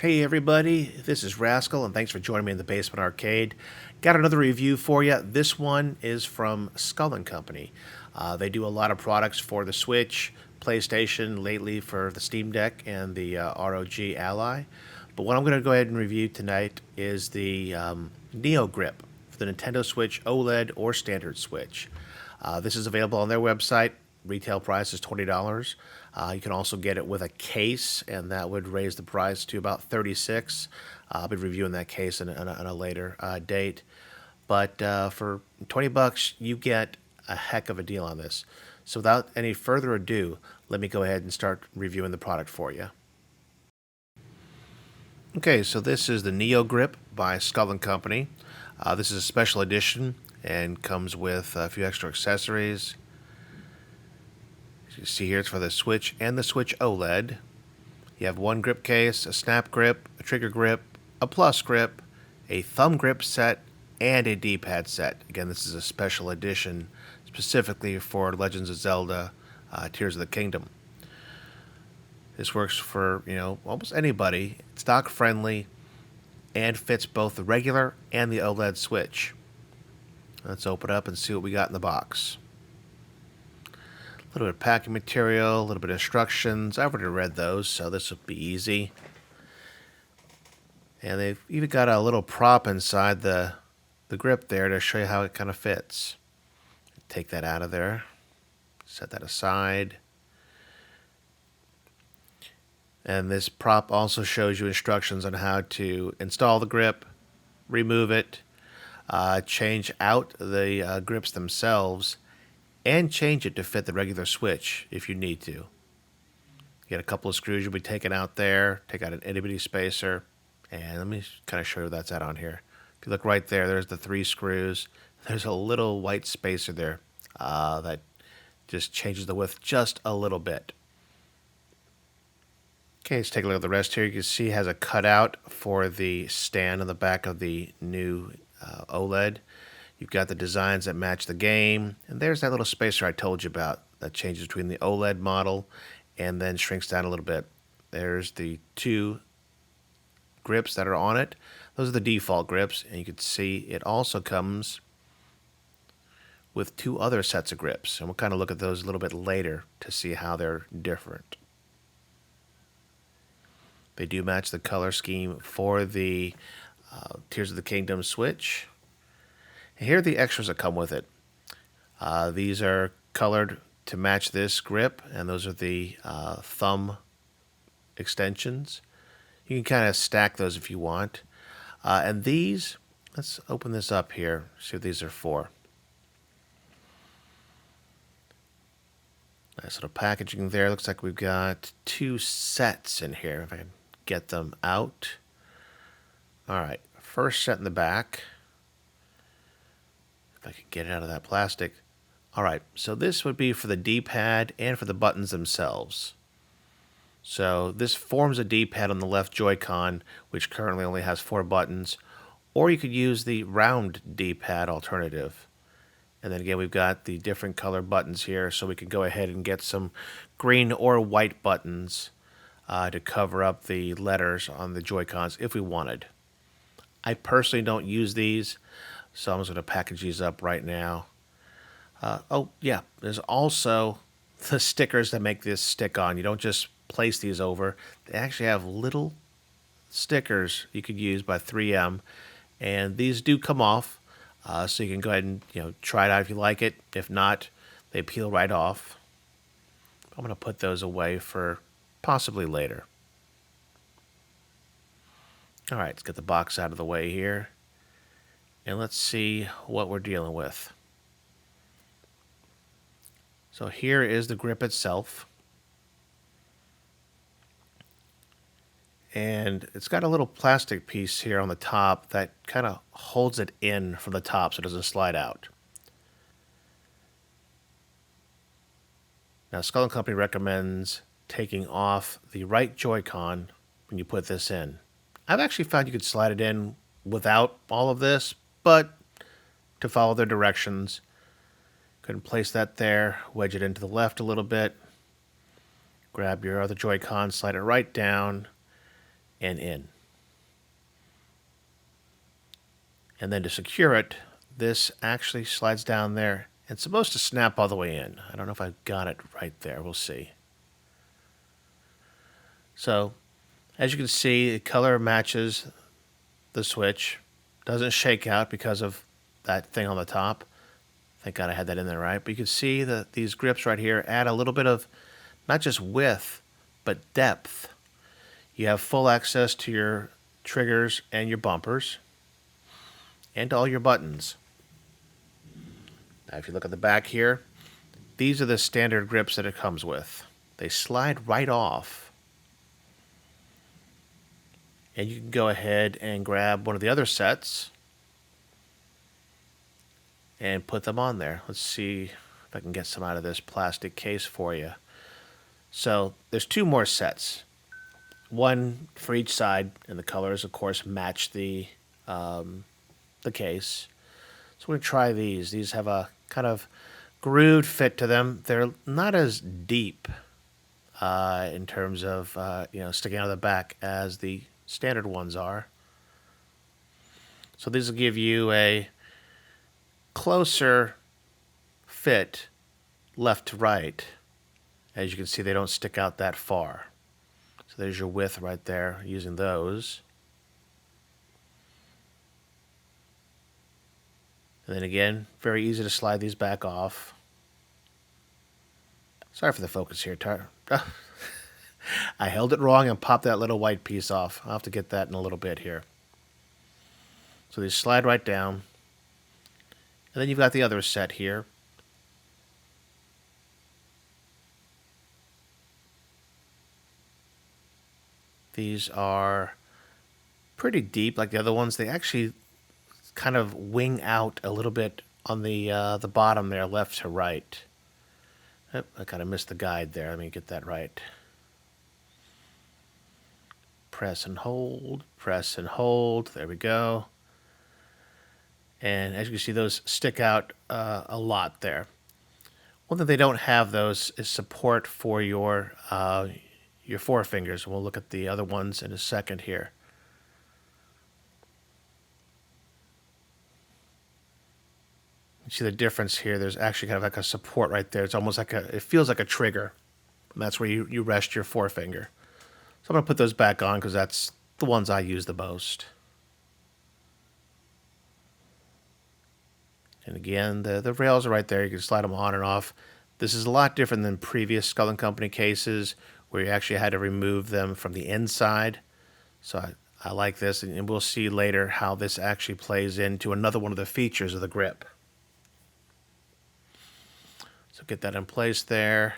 Hey everybody, this is Rascal and thanks for joining me in the Basement Arcade. Got another review for you. This one is from Skull Co. They do a lot of products for the Switch, PlayStation, lately for the Steam Deck and the ROG Ally. But what I'm going to go ahead and review tonight is the NeoGrip for the Nintendo Switch OLED or standard Switch. This is available on their website. Retail price is $20. You can also get it with a case, and that would raise the price to about $36. I'll be reviewing that case in a later date. But for $20, you get a heck of a deal on this. So without any further ado, let me go ahead and start reviewing the product for you. Okay, so this is the NeoGrip by Skull Co. This is a special edition and comes with a few extra accessories. As you see here, it's for the Switch and the Switch OLED. You have one grip case, a snap grip, a trigger grip, a plus grip, a thumb grip set, and a D-pad set. Again, this is a special edition specifically for Legends of Zelda Tears of the Kingdom. This works for, almost anybody. It's dock friendly and fits both the regular and the OLED Switch. Let's open up and see what we got in the box. A little bit of packing material, a little bit of instructions. I've already read those, so this will be easy. And they've even got a little prop inside the grip there to show you how it kind of fits. Take that out of there. Set that aside. And this prop also shows you instructions on how to install the grip, remove it, change out the grips themselves, and change it to fit the regular Switch if you need to. Get a couple of screws you'll be taking out there, take out an itty-bitty spacer, and let me kind of show you where that's at on here. If you look right there, there's the 3 screws. There's a little white spacer there that just changes the width just a little bit. Okay, let's take a look at the rest here. You can see it has a cutout for the stand on the back of the new OLED. You've got the designs that match the game, and there's that little spacer I told you about that changes between the OLED model and then shrinks down a little bit. There's the 2 grips that are on it. Those are the default grips, and you can see it also comes with 2 other sets of grips, and we'll kind of look at those a little bit later to see how they're different. They do match the color scheme for the Tears of the Kingdom Switch. And here are the extras that come with it. These are colored to match this grip, and those are the thumb extensions. You can kind of stack those if you want. And these, let's open this up here, see what these are for. Nice little packaging there. Looks like we've got 2 sets in here, if I can get them out. All right, first set in the back. If I could get it out of that plastic. All right, so this would be for the D-pad and for the buttons themselves. So this forms a D-pad on the left Joy-Con, which currently only has 4 buttons, or you could use the round D-pad alternative. And then again, we've got the different color buttons here, so we could go ahead and get some green or white buttons to cover up the letters on the Joy-Cons if we wanted. I personally don't use these, so I'm just going to package these up right now. Oh, yeah, there's also the stickers that make this stick on. You don't just place these over. They actually have little stickers you could use by 3M, and these do come off, so you can go ahead and try it out if you like it. If not, they peel right off. I'm going to put those away for possibly later. All right, let's get the box out of the way here. And let's see what we're dealing with. So here is the grip itself. And it's got a little plastic piece here on the top that kind of holds it in from the top so it doesn't slide out. Now, Skull Co. recommends taking off the right Joy-Con when you put this in. I've actually found you could slide it in without all of this, but to follow their directions, go ahead and place that there, wedge it into the left a little bit, grab your other Joy-Con, slide it right down and in. And then to secure it, this actually slides down there. It's supposed to snap all the way in. I don't know if I've got it right there. We'll see. So, as you can see, the color matches the Switch. Doesn't shake out because of that thing on the top. Thank God I had that in there right. But you can see that these grips right here add a little bit of not just width, but depth. You have full access to your triggers and your bumpers and to all your buttons. Now, if you look at the back here, these are the standard grips that it comes with. They slide right off. And you can go ahead and grab one of the other sets and put them on there. Let's see if I can get some out of this plastic case for you. So there's two more sets. One for each side, and the colors, of course, match the case. So we're going to try these. These have a kind of grooved fit to them. They're not as deep in terms of sticking out of the back as the standard ones are. So these will give you a closer fit left to right. As you can see, they don't stick out that far. So there's your width right there using those. And then again, very easy to slide these back off. Sorry for the focus here, Tar. I held it wrong and popped that little white piece off. I'll have to get that in a little bit here. So these slide right down. And then you've got the other set here. These are pretty deep like the other ones. They actually kind of wing out a little bit on the bottom there, left to right. Oh, I kind of missed the guide there. Let me get that right. Press and hold, press and hold. There we go. And as you can see, those stick out a lot there. One thing they don't have, those, is support for your forefingers. We'll look at the other ones in a second here. You see the difference here. There's actually kind of like a support right there. It's almost like it feels like a trigger. And that's where you rest your forefinger. So I'm going to put those back on because that's the ones I use the most. And again, the rails are right there. You can slide them on and off. This is a lot different than previous Skull & Company cases where you actually had to remove them from the inside. So I like this, and we'll see later how this actually plays into another one of the features of the grip. So get that in place there.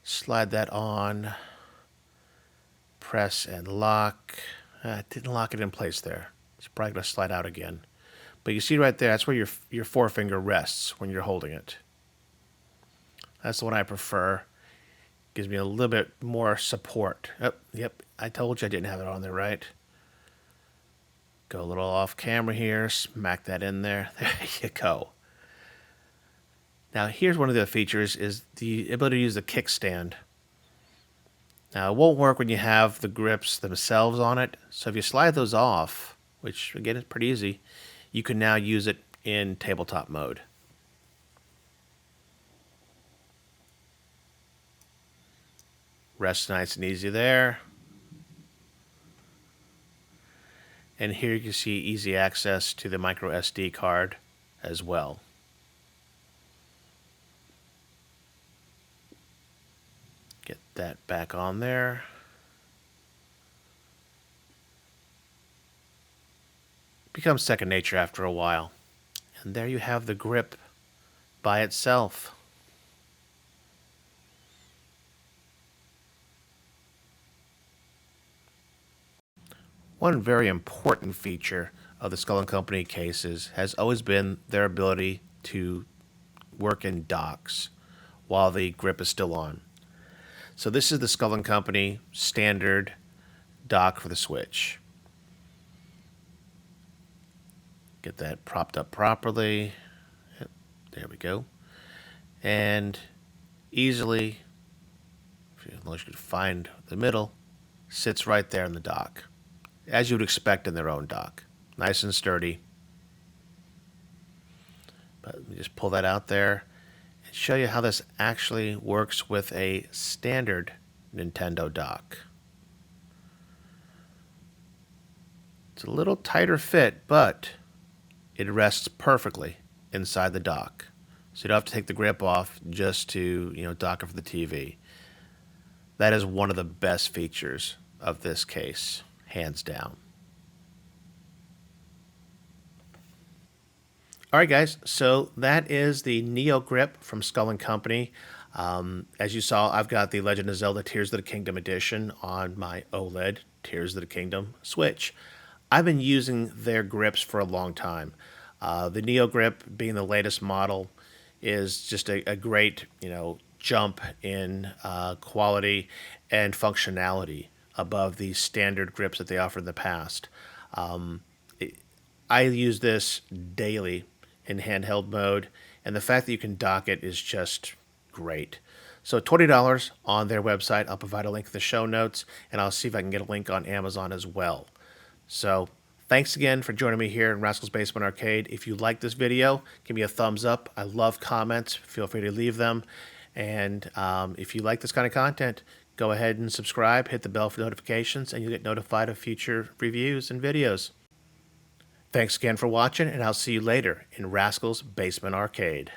Slide that on. Press and lock. It didn't lock it in place there. It's probably going to slide out again. But you see right there, that's where your forefinger rests when you're holding it. That's the one I prefer. Gives me a little bit more support. Oh, yep, I told you I didn't have it on there, right? Go a little off camera here, smack that in there. There you go. Now here's one of the features, is the ability to use the kickstand. Now it won't work when you have the grips themselves on it. So if you slide those off, which again is pretty easy, you can now use it in tabletop mode. Rests nice and easy there. And here you can see easy access to the micro SD card as well. Get that back on there. Becomes second nature after a while. And there you have the grip by itself. One very important feature of the Skull & Company cases has always been their ability to work in docks while the grip is still on. So this is the Skull & Company standard dock for the Switch. Get that propped up properly. Yep, there we go. And easily, as long as you can find the middle, sits right there in the dock, as you would expect in their own dock. Nice and sturdy. But let me just pull that out there and show you how this actually works with a standard Nintendo dock. It's a little tighter fit, but it rests perfectly inside the dock. So you don't have to take the grip off just to, dock it for the TV. That is one of the best features of this case, hands down. All right, guys, so that is the NeoGrip from Skull Company. As you saw, I've got the Legend of Zelda Tears of the Kingdom edition on my OLED Tears of the Kingdom Switch. I've been using their grips for a long time. The NeoGrip, being the latest model, is just a great, jump in quality and functionality above the standard grips that they offered in the past. I use this daily in handheld mode, and the fact that you can dock it is just great. So $20 on their website. I'll provide a link in the show notes, and I'll see if I can get a link on Amazon as well. So thanks again for joining me here in Rascal's Basement Arcade. If you like this video, give me a thumbs up. I love comments. Feel free to leave them. And if you like this kind of content, go ahead and subscribe, hit the bell for notifications, and you'll get notified of future reviews and videos. Thanks again for watching, and I'll see you later in Rascal's Basement Arcade.